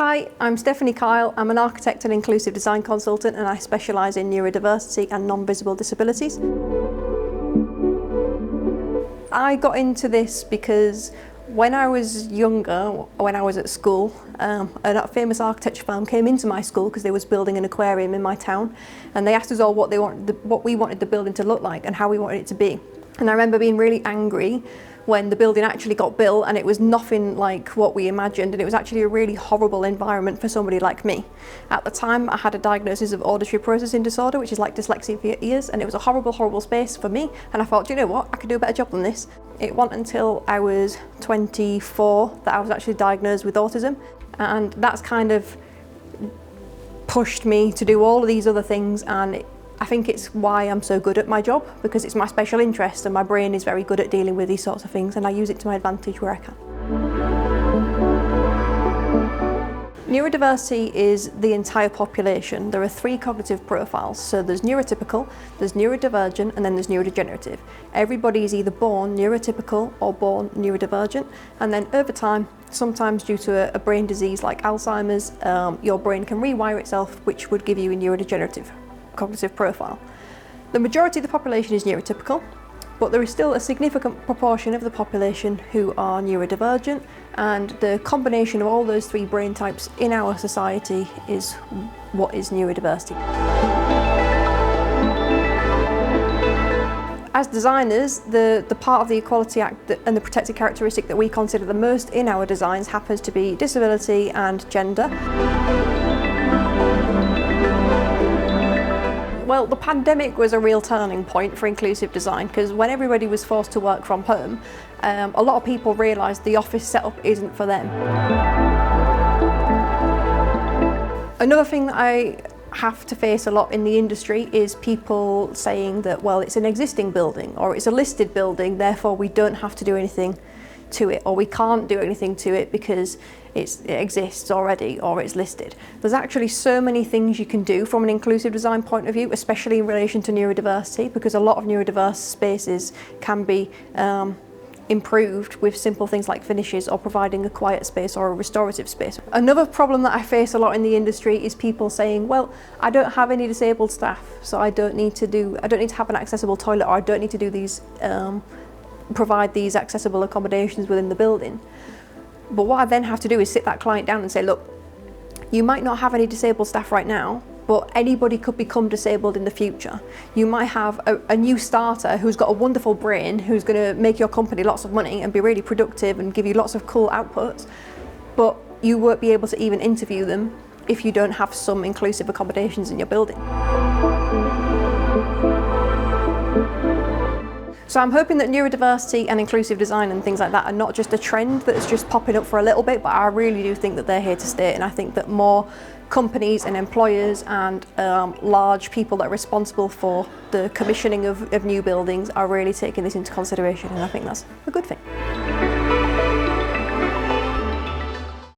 Hi, I'm Stephanie Kyle. I'm an architect and inclusive design consultant, and I specialise in neurodiversity and non-visible disabilities. I got into this because when I was younger, when I was at school, a famous architecture firm came into my school because they was building an aquarium in my town, and they asked us all what we wanted the building to look like and how we wanted it to be. And I remember being really angry when the building actually got built and it was nothing like what we imagined, and it was actually a really horrible environment for somebody like me. At the time I had a diagnosis of auditory processing disorder, which is like dyslexia for your ears, and it was a horrible space for me, and I thought, you know what, I could do a better job than this. It wasn't until I was 24 that I was actually diagnosed with autism, and that's kind of pushed me to do all of these other things, and I think it's why I'm so good at my job, because it's my special interest and my brain is very good at dealing with these sorts of things, and I use it to my advantage where I can. Neurodiversity is the entire population. There are 3 cognitive profiles. So there's neurotypical, there's neurodivergent, and then there's neurodegenerative. Everybody is either born neurotypical or born neurodivergent, and then over time, sometimes due to a brain disease like Alzheimer's, your brain can rewire itself, which would give you a neurodegenerative cognitive profile. The majority of the population is neurotypical, but there is still a significant proportion of the population who are neurodivergent, and the combination of all those 3 brain types in our society is what is neurodiversity. As designers, the part of the Equality Act and the protected characteristic that we consider the most in our designs happens to be disability and gender. Well, the pandemic was a real turning point for inclusive design, because when everybody was forced to work from home, a lot of people realised the office setup isn't for them. Another thing that I have to face a lot in the industry is people saying that, well, it's an existing building or it's a listed building, therefore we don't have to do anything to it, or we can't do anything to it because it exists already or it's listed. There's actually so many things you can do from an inclusive design point of view, especially in relation to neurodiversity, because a lot of neurodiverse spaces can be improved with simple things like finishes or providing a quiet space or a restorative space. Another problem that I face a lot in the industry is people saying, well, I don't have any disabled staff, so I don't need to have an accessible toilet, or I don't need to do these provide these accessible accommodations within the building. But what I then have to do is sit that client down and say, look, you might not have any disabled staff right now, but anybody could become disabled in the future. You might have a new starter who's got a wonderful brain, who's going to make your company lots of money and be really productive and give you lots of cool outputs, but you won't be able to even interview them if you don't have some inclusive accommodations in your building. So I'm hoping that neurodiversity and inclusive design and things like that are not just a trend that's just popping up for a little bit, but I really do think that they're here to stay, and I think that more companies and employers and large people that are responsible for the commissioning of new buildings are really taking this into consideration, and I think that's a good thing.